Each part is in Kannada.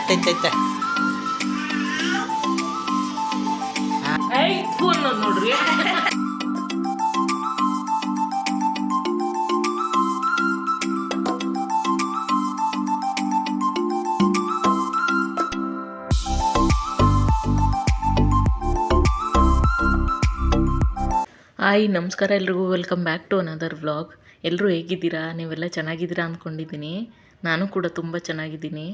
ತೈತೈತೆ ನೋಡ್ರಿ. ಹಾಯ್, ನಮಸ್ಕಾರ ಎಲ್ರಿಗೂ. Welcome back to another vlog. ಎಲ್ಲರೂ ಹೇಗಿದ್ದೀರಾ? ನೀವೆಲ್ಲ ಚೆನ್ನಾಗಿದ್ದೀರಾ ಅಂದ್ಕೊಂಡಿದ್ದೀನಿ. ನಾನು ಕೂಡ ತುಂಬ ಚೆನ್ನಾಗಿದ್ದೀನಿ.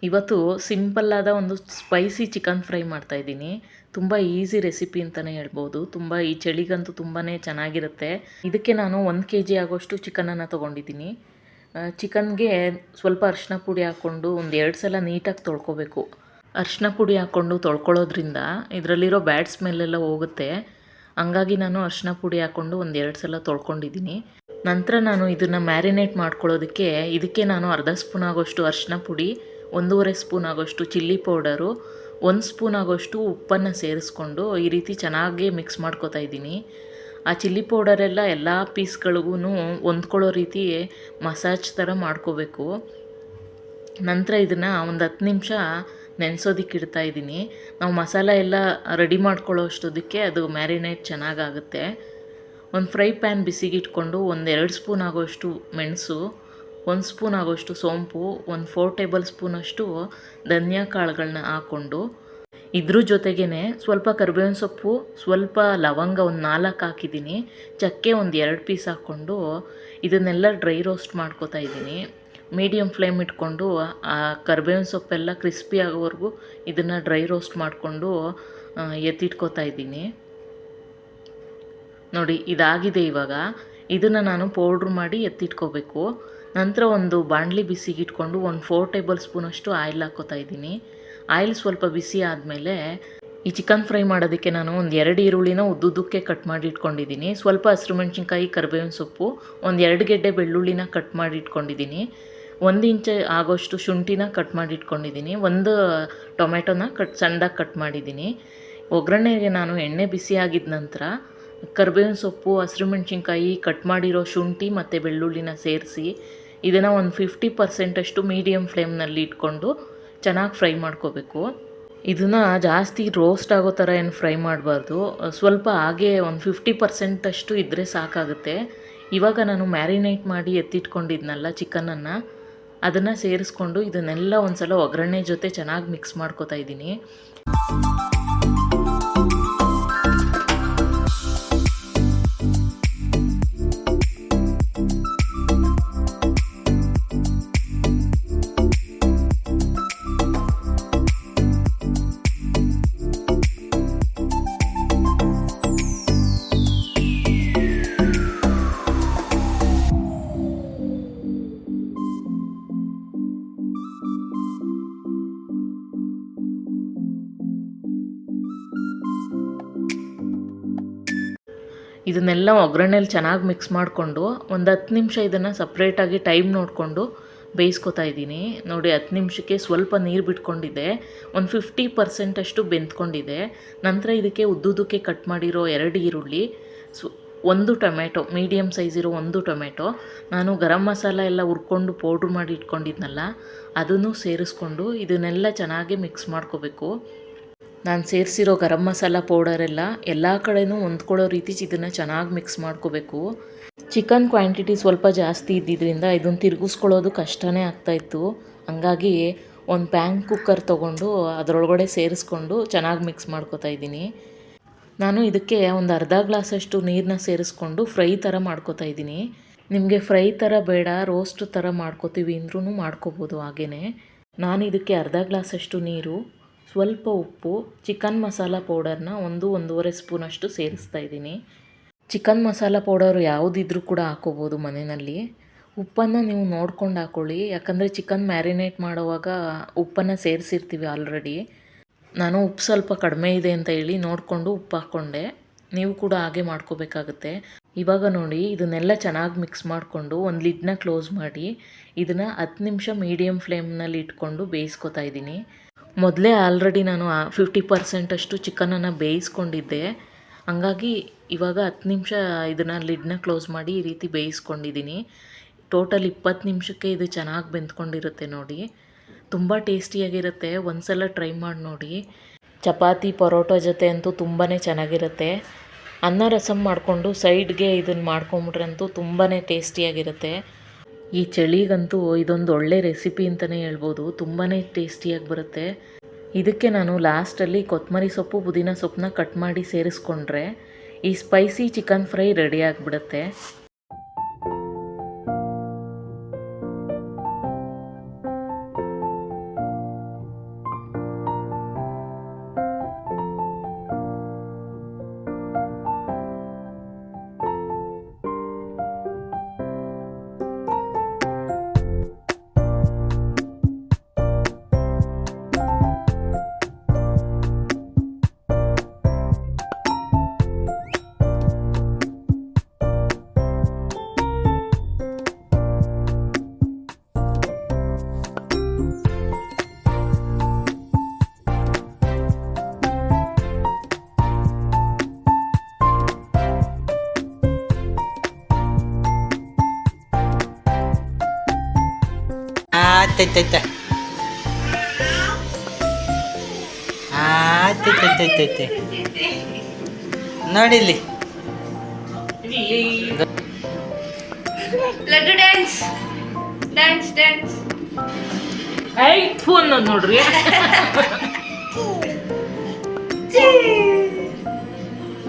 ಇವತ್ತು ಸಿಂಪಲ್ಲಾದ ಒಂದು ಸ್ಪೈಸಿ ಚಿಕನ್ ಫ್ರೈ ಮಾಡ್ತಾಯಿದ್ದೀನಿ. ತುಂಬ ಈಸಿ ರೆಸಿಪಿ ಅಂತಲೇ ಹೇಳ್ಬೋದು. ತುಂಬ ಈ ಚಳಿಗಂತೂ ತುಂಬಾ ಚೆನ್ನಾಗಿರುತ್ತೆ. ಇದಕ್ಕೆ ನಾನು 1 kg ಆಗೋಷ್ಟು ಚಿಕನನ್ನು ತೊಗೊಂಡಿದ್ದೀನಿ. ಚಿಕನ್ಗೆ ಸ್ವಲ್ಪ ಅರಿಶಿನ ಪುಡಿ ಹಾಕ್ಕೊಂಡು ಒಂದು 2 ಸಲ ನೀಟಾಗಿ ತೊಳ್ಕೊಬೇಕು. ಅರಿಶಿನ ಪುಡಿ ಹಾಕ್ಕೊಂಡು ತೊಳ್ಕೊಳ್ಳೋದ್ರಿಂದ ಇದರಲ್ಲಿರೋ ಬ್ಯಾಡ್ ಸ್ಮೆಲ್ಲೆಲ್ಲ ಹೋಗುತ್ತೆ. ಹಂಗಾಗಿ ನಾನು ಅರಿಶಿನ ಪುಡಿ ಹಾಕ್ಕೊಂಡು ಒಂದು 2 ಸಲ ತೊಳ್ಕೊಂಡಿದ್ದೀನಿ. ನಂತರ ನಾನು ಇದನ್ನು ಮ್ಯಾರಿನೇಟ್ ಮಾಡ್ಕೊಳ್ಳೋದಕ್ಕೆ ಇದಕ್ಕೆ ನಾನು ಅರ್ಧ ಸ್ಪೂನ್ ಆಗೋಷ್ಟು ಅರಿಶಿನ ಪುಡಿ, 1.5 ಸ್ಪೂನ್ ಆಗೋಷ್ಟು ಚಿಲ್ಲಿ ಪೌಡರು, 1 ಸ್ಪೂನ್ ಆಗೋಷ್ಟು ಉಪ್ಪನ್ನು ಸೇರಿಸ್ಕೊಂಡು ಈ ರೀತಿ ಚೆನ್ನಾಗಿ ಮಿಕ್ಸ್ ಮಾಡ್ಕೊತಾ ಇದ್ದೀನಿ. ಆ ಚಿಲ್ಲಿ ಪೌಡರೆಲ್ಲ ಎಲ್ಲ ಪೀಸ್ಗಳಿಗೂ ಹೊಂದ್ಕೊಳ್ಳೋ ರೀತಿ ಮಸಾಜ್ ಥರ ಮಾಡ್ಕೋಬೇಕು. ನಂತರ ಇದನ್ನು ಒಂದು 10 ನಿಮಿಷ ನೆನೆಸೋದಕ್ಕೆ ಇಡ್ತಾ ಇದ್ದೀನಿ. ನಾವು ಮಸಾಲ ಎಲ್ಲ ರೆಡಿ ಮಾಡ್ಕೊಳ್ಳೋ ಅಷ್ಟೊದಕ್ಕೆ ಅದು ಮ್ಯಾರಿನೇಟ್ ಚೆನ್ನಾಗಾಗುತ್ತೆ. ಒಂದು ಫ್ರೈ ಪ್ಯಾನ್ ಬಿಸಿಗೆ ಇಟ್ಕೊಂಡು 1-2 ಸ್ಪೂನ್ ಆಗೋಷ್ಟು ಮೆಣಸು, 1 ಸ್ಪೂನ್ ಆಗೋಷ್ಟು ಸೋಂಪು, 4 ಟೇಬಲ್ ಸ್ಪೂನಷ್ಟು ಧನಿಯಾ ಕಾಳುಗಳನ್ನ ಹಾಕ್ಕೊಂಡು ಇದ್ರ ಜೊತೆಗೇ ಸ್ವಲ್ಪ ಕರಿಬೇವಿನ ಸೊಪ್ಪು, ಸ್ವಲ್ಪ ಲವಂಗ ಒಂದು 4 ಹಾಕಿದ್ದೀನಿ, ಚಕ್ಕೆ ಒಂದು 2 ಪೀಸ್ ಹಾಕ್ಕೊಂಡು ಇದನ್ನೆಲ್ಲ ಡ್ರೈ ರೋಸ್ಟ್ ಮಾಡ್ಕೊತಾ ಇದ್ದೀನಿ. ಮೀಡಿಯಮ್ ಫ್ಲೇಮ್ ಇಟ್ಕೊಂಡು ಆ ಕರಿಬೇವಿನ ಸೊಪ್ಪೆಲ್ಲ ಕ್ರಿಸ್ಪಿ ಆಗೋವರೆಗೂ ಇದನ್ನು ಡ್ರೈ ರೋಸ್ಟ್ ಮಾಡಿಕೊಂಡು ಎತ್ತಿಟ್ಕೋತಾ ಇದ್ದೀನಿ. ನೋಡಿ, ಇದಾಗಿದೆ. ಇವಾಗ ಇದನ್ನು ನಾನು ಪೌಡ್ರ್ ಮಾಡಿ ಎತ್ತಿಟ್ಕೋಬೇಕು. ನಂತರ ಒಂದು ಬಾಣಲಿ ಬಿಸಿಗೆ ಇಟ್ಕೊಂಡು 4 ಟೇಬಲ್ ಸ್ಪೂನಷ್ಟು ಆಯಿಲ್ ಹಾಕ್ಕೋತಾ ಇದ್ದೀನಿ. ಆಯಿಲ್ ಸ್ವಲ್ಪ ಬಿಸಿ ಆದಮೇಲೆ ಈ ಚಿಕನ್ ಫ್ರೈ ಮಾಡೋದಕ್ಕೆ ನಾನು ಒಂದು 2 ಈರುಳ್ಳಿನ ಉದ್ದುದ್ದಕ್ಕೆ ಕಟ್ ಮಾಡಿ ಇಟ್ಕೊಂಡಿದ್ದೀನಿ. ಸ್ವಲ್ಪ ಹಸಿರು ಮೆಣಸಿನ್ಕಾಯಿ, ಕರಿಬೇವಿನ ಸೊಪ್ಪು, ಒಂದು 2 ಗೆಡ್ಡೆ ಬೆಳ್ಳುಳ್ಳಿನ ಕಟ್ ಮಾಡಿ ಇಟ್ಕೊಂಡಿದ್ದೀನಿ. 1 ಇಂಚ್ ಆಗೋಷ್ಟು ಶುಂಠಿನ ಕಟ್ ಮಾಡಿ ಇಟ್ಕೊಂಡಿದ್ದೀನಿ. 1 ಟೊಮೆಟೊನ ಸಣ್ಣದಾಗಿ ಕಟ್ ಮಾಡಿದ್ದೀನಿ. ಒಗ್ಗರಣೆಗೆ ನಾನು ಎಣ್ಣೆ ಬಿಸಿ ಆಗಿದ ನಂತರ ಕರಿಬೇವಿನ ಸೊಪ್ಪು, ಹಸಿರು ಮೆಣಸಿನ್ಕಾಯಿ, ಕಟ್ ಮಾಡಿರೋ ಶುಂಠಿ ಮತ್ತು ಬೆಳ್ಳುಳ್ಳಿನ ಸೇರಿಸಿ ಇದನ್ನು ಒಂದು 50% ಅಷ್ಟು ಮೀಡಿಯಮ್ ಫ್ಲೇಮ್ನಲ್ಲಿ ಇಟ್ಕೊಂಡು ಚೆನ್ನಾಗಿ ಫ್ರೈ ಮಾಡ್ಕೋಬೇಕು. ಇದನ್ನು ಜಾಸ್ತಿ ರೋಸ್ಟ್ ಆಗೋ ಥರ ಏನು ಫ್ರೈ ಮಾಡಬಾರ್ದು. ಸ್ವಲ್ಪ ಹಾಗೆ ಒಂದು 50% ಅಷ್ಟು ಇದ್ದರೆ ಸಾಕಾಗುತ್ತೆ. ಇವಾಗ ನಾನು ಮ್ಯಾರಿನೇಟ್ ಮಾಡಿ ಎತ್ತಿಟ್ಕೊಂಡಿದ್ನಲ್ಲ ಚಿಕನನ್ನು, ಅದನ್ನು ಸೇರಿಸ್ಕೊಂಡು ಇದನ್ನೆಲ್ಲ ಒಂದು ಸಲ ಒಗ್ಗರಣೆ ಜೊತೆ ಚೆನ್ನಾಗಿ ಮಿಕ್ಸ್ ಮಾಡ್ಕೊತಾ ಇದ್ದೀನಿ. ಇದನ್ನೆಲ್ಲ ಒಗ್ಗರಣೆಯಲ್ಲಿ ಚೆನ್ನಾಗಿ ಮಿಕ್ಸ್ ಮಾಡಿಕೊಂಡು ಒಂದು 10 ನಿಮಿಷ ಇದನ್ನು ಸಪ್ರೇಟಾಗಿ ಟೈಮ್ ನೋಡಿಕೊಂಡು ಬೇಯಿಸ್ಕೊತಾ ಇದ್ದೀನಿ. ನೋಡಿ, 10 ನಿಮಿಷಕ್ಕೆ ಸ್ವಲ್ಪ ನೀರು ಬಿಟ್ಕೊಂಡಿದ್ದೆ, ಒಂದು 50% ಅಷ್ಟು ಬೆಂದ್ಕೊಂಡಿದೆ. ನಂತರ ಇದಕ್ಕೆ ಉದ್ದುದಕ್ಕೆ ಕಟ್ ಮಾಡಿರೋ 2 ಈರುಳ್ಳಿ, 1 ಟೊಮೆಟೊ, ಮೀಡಿಯಮ್ ಸೈಜ್ ಇರೋ 1 ಟೊಮೆಟೊ, ನಾನು ಗರಂ ಮಸಾಲ ಎಲ್ಲ ಹುರ್ಕೊಂಡು ಪೌಡ್ರ್ ಮಾಡಿ ಇಟ್ಕೊಂಡಿದ್ನಲ್ಲ ಅದನ್ನು ಸೇರಿಸ್ಕೊಂಡು ಇದನ್ನೆಲ್ಲ ಚೆನ್ನಾಗಿ ಮಿಕ್ಸ್ ಮಾಡ್ಕೋಬೇಕು. ನಾನು ಸೇರಿಸಿರೋ ಗರಂ ಮಸಾಲ ಪೌಡರೆಲ್ಲ ಎಲ್ಲ ಕಡೆನೂ ಹೊಂದ್ಕೊಳ್ಳೋ ರೀತಿ ಇದನ್ನು ಚೆನ್ನಾಗಿ ಮಿಕ್ಸ್ ಮಾಡ್ಕೋಬೇಕು. ಚಿಕನ್ ಕ್ವಾಂಟಿಟಿ ಸ್ವಲ್ಪ ಜಾಸ್ತಿ ಇದ್ದಿದ್ದರಿಂದ ಇದನ್ನು ತಿರುಗಿಸ್ಕೊಳ್ಳೋದು ಕಷ್ಟನೇ ಆಗ್ತಾಯಿತ್ತು. ಹಂಗಾಗಿ ಒಂದು ಪ್ಯಾನ್ ಕುಕ್ಕರ್ ತೊಗೊಂಡು ಅದರೊಳಗಡೆ ಸೇರಿಸ್ಕೊಂಡು ಚೆನ್ನಾಗಿ ಮಿಕ್ಸ್ ಮಾಡ್ಕೋತಾ ಇದ್ದೀನಿ. ನಾನು ಇದಕ್ಕೆ ಒಂದು ಅರ್ಧ ಗ್ಲಾಸಷ್ಟು ನೀರನ್ನ ಸೇರಿಸ್ಕೊಂಡು ಫ್ರೈ ಥರ ಮಾಡ್ಕೋತಾ ಇದ್ದೀನಿ. ನಿಮಗೆ ಫ್ರೈ ಥರ ಬೇಡ, ರೋಸ್ಟ್ ಥರ ಮಾಡ್ಕೋತೀವಿ ಅಂದ್ರೂ ಮಾಡ್ಕೋಬೋದು. ಹಾಗೇ ನಾನು ಇದಕ್ಕೆ ಅರ್ಧ ಗ್ಲಾಸಷ್ಟು ನೀರು, ಸ್ವಲ್ಪ ಉಪ್ಪು, ಚಿಕನ್ ಮಸಾಲ ಪೌಡರ್ನ 1-1.5 ಸ್ಪೂನಷ್ಟು ಸೇರಿಸ್ತಾ ಇದ್ದೀನಿ. ಚಿಕನ್ ಮಸಾಲ ಪೌಡರು ಯಾವುದಿದ್ರೂ ಕೂಡ ಹಾಕೋಬೋದು ಮನೆಯಲ್ಲಿ. ಉಪ್ಪನ್ನು ನೀವು ನೋಡ್ಕೊಂಡು ಹಾಕ್ಕೊಳ್ಳಿ, ಯಾಕಂದರೆ ಚಿಕನ್ ಮ್ಯಾರಿನೇಟ್ ಮಾಡುವಾಗ ಉಪ್ಪನ್ನು ಸೇರಿಸಿರ್ತೀವಿ ಆಲ್ರೆಡಿ. ನಾನು ಉಪ್ಪು ಸ್ವಲ್ಪ ಕಡಿಮೆ ಇದೆ ಅಂತ ಹೇಳಿ ನೋಡಿಕೊಂಡು ಉಪ್ಪು ಹಾಕ್ಕೊಂಡೆ. ನೀವು ಕೂಡ ಹಾಗೆ ಮಾಡ್ಕೋಬೇಕಾಗುತ್ತೆ. ಇವಾಗ ನೋಡಿ, ಇದನ್ನೆಲ್ಲ ಚೆನ್ನಾಗಿ ಮಿಕ್ಸ್ ಮಾಡಿಕೊಂಡು ಒಂದು ಲಿಡ್ನ ಕ್ಲೋಸ್ ಮಾಡಿ ಇದನ್ನು 10 ನಿಮಿಷ ಮೀಡಿಯಮ್ ಫ್ಲೇಮ್ನಲ್ಲಿ ಇಟ್ಕೊಂಡು ಬೇಯಿಸ್ಕೊತಾ ಇದ್ದೀನಿ. ಮೊದಲೇ ಆಲ್ರೆಡಿ ನಾನು 50% ಅಷ್ಟು ಚಿಕನನ್ನು ಬೇಯಿಸ್ಕೊಂಡಿದ್ದೆ. ಹಂಗಾಗಿ ಇವಾಗ 10 ನಿಮಿಷ ಇದನ್ನು ಲಿಡ್ನ ಕ್ಲೋಸ್ ಮಾಡಿ ಈ ರೀತಿ ಬೇಯಿಸ್ಕೊಂಡಿದ್ದೀನಿ. ಟೋಟಲ್ 20 ನಿಮಿಷಕ್ಕೆ ಇದು ಚೆನ್ನಾಗಿ ಬೆಂದ್ಕೊಂಡಿರುತ್ತೆ ನೋಡಿ. ತುಂಬ ಟೇಸ್ಟಿಯಾಗಿರುತ್ತೆ. ಒಂದ್ಸಲ ಟ್ರೈ ಮಾಡಿ ನೋಡಿ. ಚಪಾತಿ ಪರೋಟ ಜೊತೆ ಅಂತೂ ತುಂಬಾ ಚೆನ್ನಾಗಿರುತ್ತೆ. ಅನ್ನ ರಸಮ್ ಮಾಡಿಕೊಂಡು ಸೈಡ್ಗೆ ಇದನ್ನು ಮಾಡ್ಕೊಂಬಿಟ್ರೆ ಅಂತೂ ತುಂಬಾ ಟೇಸ್ಟಿಯಾಗಿರುತ್ತೆ. ಈ ಚಳಿಗಂತೂ ಇದೊಂದು ಒಳ್ಳೆ ರೆಸಿಪಿ ಅಂತಲೇ ಹೇಳ್ಬೋದು. ತುಂಬಾ ಟೇಸ್ಟಿಯಾಗಿ ಬರುತ್ತೆ. ಇದಕ್ಕೆ ನಾನು ಲಾಸ್ಟಲ್ಲಿ ಕೊತ್ತಂಬರಿ ಸೊಪ್ಪು ಪುದೀನ ಸೊಪ್ಪನ್ನ ಕಟ್ ಮಾಡಿ ಸೇರಿಸ್ಕೊಂಡ್ರೆ ಈ ಸ್ಪೈಸಿ ಚಿಕನ್ ಫ್ರೈ ರೆಡಿ ಆಗಿಬಿಡುತ್ತೆ. ಆಯ್ತೈತೈತೆ ಆಯ್ತೈತೈತೈತೈತೆ ನೋಡಿಲ್ಲಿ Laddu dance dance dance phone ನೋಡ್ರಿ.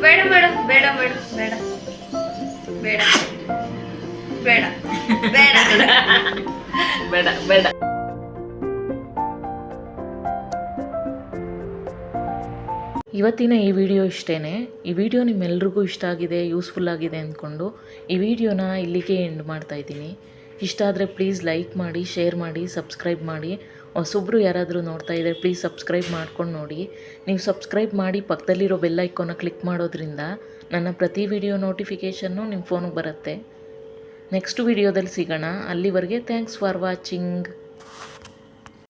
ಬೇಡ ಬೇಡ ಬೇಡ ಬೇಡ ಬೇಡ ಬೇಡ ಬೇಡ ಬೇಡ ಬೇಡ ಬೇಡ. ಇವತ್ತಿನ ಈ ವಿಡಿಯೋ ಇಷ್ಟೇ. ಈ ವಿಡಿಯೋ ನಿಮ್ಮೆಲ್ರಿಗೂ ಇಷ್ಟ ಆಗಿದೆ, ಯೂಸ್ಫುಲ್ ಆಗಿದೆ ಅಂದ್ಕೊಂಡು ಈ ವಿಡಿಯೋನ ಇಲ್ಲಿಗೆ ಎಂಡ್ ಮಾಡ್ತಾಯಿದ್ದೀನಿ. ಇಷ್ಟ ಆದರೆ ಪ್ಲೀಸ್ ಲೈಕ್ ಮಾಡಿ, ಶೇರ್ ಮಾಡಿ, ಸಬ್ಸ್ಕ್ರೈಬ್ ಮಾಡಿ. ಹೊಸೊಬ್ಬರು ಯಾರಾದರೂ ನೋಡ್ತಾ ಇದ್ದರೆ ಪ್ಲೀಸ್ ಸಬ್ಸ್ಕ್ರೈಬ್ ಮಾಡ್ಕೊಂಡು ನೋಡಿ. ನೀವು ಸಬ್ಸ್ಕ್ರೈಬ್ ಮಾಡಿ ಪಕ್ಕದಲ್ಲಿರೋ ಬೆಲ್ ಐಕಾನ್ನ ಕ್ಲಿಕ್ ಮಾಡೋದ್ರಿಂದ ನನ್ನ ಪ್ರತಿ ವಿಡಿಯೋ ನೋಟಿಫಿಕೇಷನ್ನು ನಿಮ್ಮ ಫೋನಿಗೆ ಬರುತ್ತೆ. ನೆಕ್ಸ್ಟ್ ವಿಡಿಯೋದಲ್ಲಿ ಸಿಗೋಣ. ಅಲ್ಲಿವರೆಗೆ ಥ್ಯಾಂಕ್ಸ್ ಫಾರ್ ವಾಚಿಂಗ್.